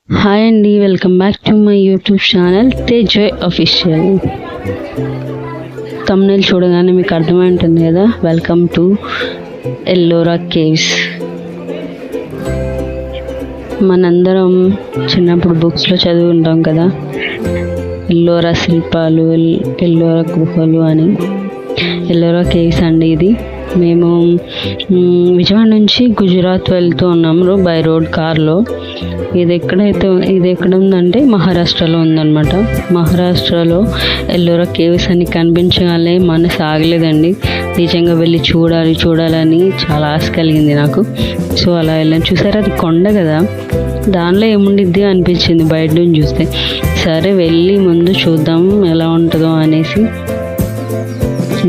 Hi అండి, welcome back to my YouTube channel Tejai official. thumbnail చూడగానే మీకు అర్థమై ఉంటుంది కదా, వెల్కమ్ టు ఎల్లోరా కేవ్స్. మనందరం చిన్నప్పుడు బుక్స్లో చదివి ఉంటాం కదా, ఎల్లోరా శిల్పాలు, ఎల్లోరా గుహలు అని. ఎల్లోరా కేవ్స్ అండి ఇది. మేము విజయవాడ నుంచి గుజరాత్ వెళ్తూ ఉన్నాము బై రోడ్ కార్లో. ఇది ఎక్కడ ఉందంటే మహారాష్ట్రలో ఉందన్నమాట. మహారాష్ట్రలో ఎల్లోరా కేవ్స్ అని కనిపించగానే మనసు ఆగలేదండి. నిజంగా వెళ్ళి చూడాలని చాలా ఆశ కలిగింది నాకు. సో అలా వెళ్ళాను. చూసారా, అది కొండ కదా, దానిలో ఏముండిద్ది అనిపించింది బయట నుంచి చూస్తే. సరే వెళ్ళి ముందు చూద్దాం ఎలా ఉంటుందో అనేసి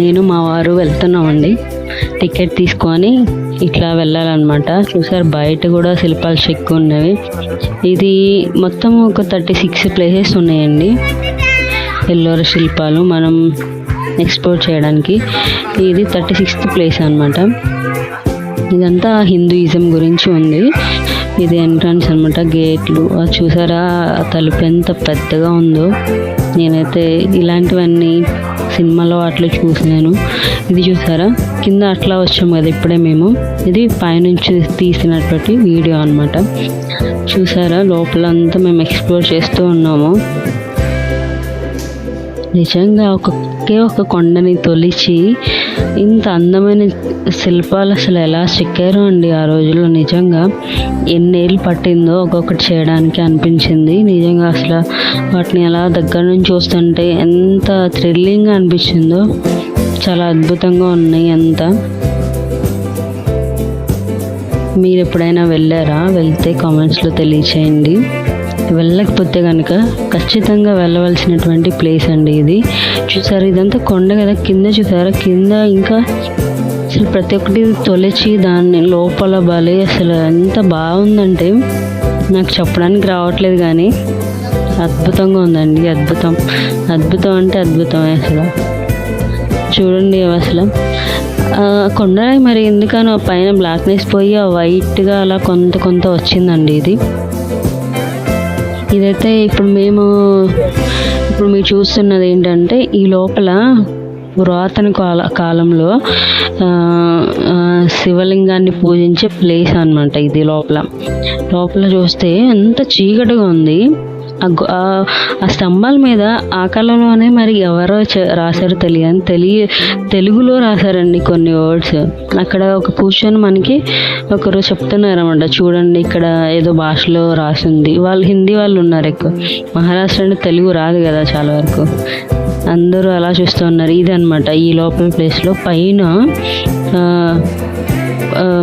నేను మా వారు వెళ్తున్నామండి. టికెట్ తీసుకొని ఇట్లా వెళ్ళాలన్నమాట. చూసారు, బయట కూడా శిల్పాలు చెక్కు ఉన్నవి. ఇది మొత్తం ఒక 36 ప్లేసెస్ ఉన్నాయండి ఎల్లోరా శిల్పాలు మనం ఎక్స్ప్లోర్ చేయడానికి. ఇది 36th ప్లేస్ అన్నమాట. ఇదంతా హిందూయిజం గురించి ఉంది. ఇది ఎంట్రన్స్ అన్నమాట, గేట్లు. చూసారా తలుపు ఎంత పెద్దగా ఉందో. నేనైతే ఇలాంటివన్నీ సినిమాలో వాటిలో చూసినాను. ఇది చూసారా, కింద అట్లా వచ్చాము కదా ఇప్పుడే మేము. ఇది పైనుంచి తీసినటువంటి వీడియో అన్నమాట. చూసారా, లోపలంతా మేము ఎక్స్ప్లోర్ చేస్తూ ఉన్నాము. నిజంగా ఒక కొండని తొలిచి ఇంత అందమైన శిల్పాలు అసలు ఎలా చెక్కారో అండి ఆ రోజుల్లో. నిజంగా ఎన్నేళ్ళు పట్టిందో ఒక్కొక్కటి చేయడానికి అనిపించింది. నిజంగా అసలు వాటిని ఎలా దగ్గర నుంచి చూస్తుంటే ఎంత థ్రిల్లింగ్గా అనిపించిందో. చాలా అద్భుతంగా ఉన్నాయి అంతా. మీరు ఎప్పుడైనా వెళ్ళారా? వెళ్తే కామెంట్స్లో తెలియచేయండి. వెళ్ళకపోతే కనుక ఖచ్చితంగా వెళ్ళవలసినటువంటి ప్లేస్ అండి ఇది. చూసారు, ఇదంతా కొండ కదా, కింద చూసారా, కింద ఇంకా అసలు ప్రతి ఒక్కటి తొలిచి దాన్ని లోపల బలి అసలు ఎంత బాగుందంటే నాకు చెప్పడానికి రావట్లేదు, కానీ అద్భుతంగా ఉందండి. అద్భుతం అంటే అద్భుతం అసలు. చూడండి అసలు కొండరాయి మరి ఎందుకనో పైన బ్లాక్నెస్ పోయి ఆ వైట్గా అలా కొంత వచ్చిందండి ఇది. ఇదైతే ఇప్పుడు మీరు చూస్తున్నది ఏంటంటే ఈ లోపల పురాతన కాలంలో శివలింగాన్ని పూజించే ప్లేస్ అన్నమాట ఇది. లోపల చూస్తే ఎంత చీకటిగా ఉంది. ఆ స్తంభాల మీద ఆ కాలంలోనే మరి ఎవరో రాశారో తెలుగులో రాశారండి కొన్ని వర్డ్స్. అక్కడ ఒక కూర్చొని మనకి ఒకరు చెప్తున్నారన్నమాట. చూడండి, ఇక్కడ ఏదో భాషలో రాసింది. వాళ్ళు హిందీ వాళ్ళు ఉన్నారు ఎక్కువ. మహారాష్ట్ర అంటే తెలుగు రాదు కదా చాలా వరకు. అందరూ అలా చూస్తూ ఉన్నారు. ఇదన్నమాట ఈ లోపల ప్లేస్లో పైన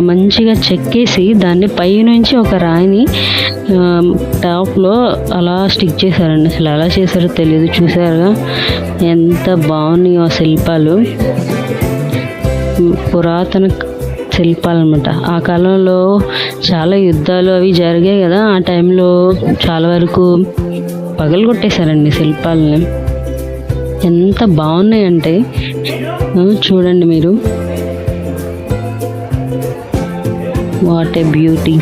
మంచిగా చెక్కేసి దాన్ని పైనుంచి ఒక రాయిని టాప్లో అలా స్టిక్ చేశారండి. అసలు ఎలా చేశారో తెలియదు. చూసారుగా ఎంత బాగున్నాయో ఆ శిల్పాలు. పురాతన శిల్పాలు అనమాట. ఆ కాలంలో చాలా యుద్ధాలు అవి జరిగాయి కదా, ఆ టైంలో చాలా వరకు పగలు కొట్టేశారండి శిల్పాలని. ఎంత బాగున్నాయంటే చూడండి మీరు. What a beauty.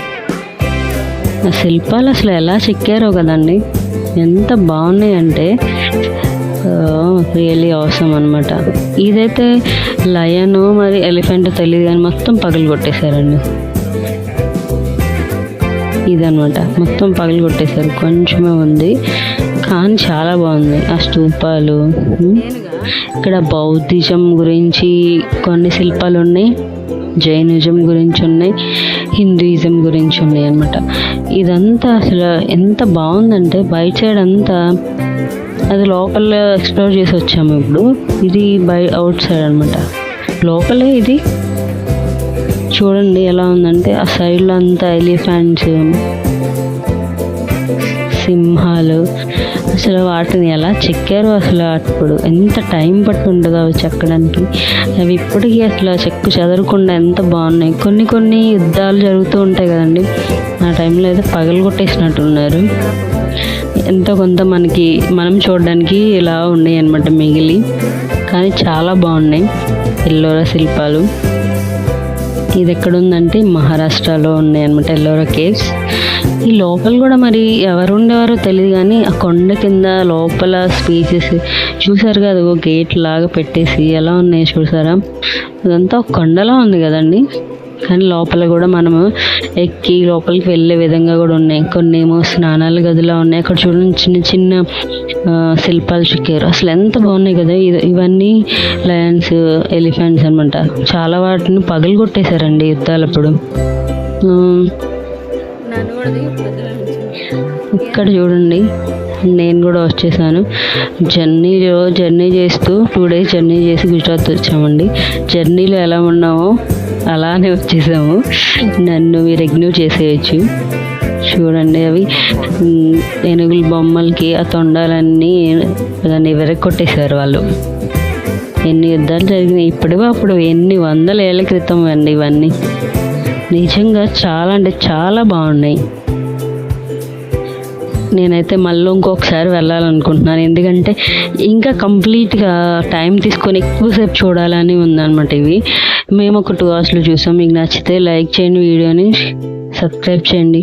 ఆ శిల్పాలు అసలు ఎలా చెక్కారో కదండి, ఎంత బాగున్నాయంటే రియల్లీ అవసరం అనమాట. ఇదైతే లయన్ మరి ఎలిఫెంట్ తెలియదు కానీ మొత్తం పగలు కొట్టేశారండి. ఇదనమాట, మొత్తం పగలు కొట్టేశారు. కొంచెమే ఉంది కానీ చాలా బాగుంది ఆ స్తూపాలు. ఇక్కడ బౌద్ధిజం గురించి కొన్ని శిల్పాలు ఉన్నాయి, జైనిజం గురించి ఉన్నాయి, హిందూయిజం గురించి ఉన్నాయి అన్నమాట. ఇదంతా అసలు ఎంత బాగుందంటే బయట సైడ్ అంతా అది లోపల ఎక్స్ప్లోర్ చేసి వచ్చాము. ఇప్పుడు ఇది అవుట్ సైడ్ అనమాట. లోపలే ఇది చూడండి ఎలా ఉందంటే ఆ సైడ్లో అంతా ఎలిఫెంట్స్, సింహాలు. అసలు వాటిని ఎలా చెక్కారో అసలు అప్పుడు ఎంత టైం పట్టి ఉంటుందో అవి చెక్కడానికి. అవి ఇప్పటికీ అసలు చెక్కు చెదరకుండా ఎంత బాగున్నాయి. కొన్ని యుద్ధాలు జరుగుతూ ఉంటాయి కదండి, ఆ టైంలో అయితే పగలు కొట్టేసినట్టున్నారు. ఎంతో కొంత మనం చూడడానికి ఇలా ఉన్నాయి అన్నమాట మిగిలి. కానీ చాలా బాగున్నాయి ఎల్లోరా శిల్పాలు. ఇది ఎక్కడుందంటే మహారాష్ట్రలో ఉన్నాయి అన్నమాట ఎల్లోరా కేవ్స్. ఈ లోపల కూడా మరి ఎవరు ఉండేవారో తెలియదు, కానీ ఆ కొండ కింద లోపల స్పేసెస్ చూసారు కదా, ఒక గేట్ లాగా పెట్టేసి ఎలా ఉన్నాయి చూసారా. అదంతా ఒక కొండలా ఉంది కదండి, కానీ లోపల కూడా మనము ఎక్కి లోపలికి వెళ్ళే విధంగా కూడా ఉన్నాయి. కొన్ని ఏమో స్నానాల గదిలా ఉన్నాయి. అక్కడ చూడండి చిన్న చిన్న శిల్పాలు చెక్కారు, అసలు ఎంత బాగున్నాయి కదా. ఇవన్నీ లయన్స్, ఎలిఫెంట్స్ అనమాట. చాలా వాటిని పగలు కొట్టేశారండి యుద్ధాలప్పుడు. ఇక్కడ చూడండి, నేను కూడా వచ్చేసాను. జర్నీ చేస్తూ 2 days జర్నీ చేసి గుజరాత్ వచ్చామండి. జర్నీలో ఎలా ఉన్నామో అలానే వచ్చేసాము. నన్ను మీరు ఇగ్నోర్ చేసేయచ్చు. చూడండి, అవి ఏనుగుల బొమ్మలకి ఆ తొండాలన్నీ దాన్ని విరగొట్టేశారు వాళ్ళు. ఎన్ని యుద్ధాలు జరిగినాయి అప్పుడు ఎన్ని వందల ఏళ్ళ క్రితం అండి ఇవన్నీ. నిజంగా చాలా అంటే చాలా బాగున్నాయి. నేనైతే మళ్ళీ ఇంకొకసారి వెళ్ళాలనుకుంటున్నాను, ఎందుకంటే ఇంకా కంప్లీట్గా టైం తీసుకొని ఎక్కువసేపు చూడాలని ఉందన్నమాట. ఇవి మేము ఒక 2 hours చూసాం. మీకు నచ్చితే లైక్ చేయండి, వీడియోని సబ్స్క్రైబ్ చేయండి.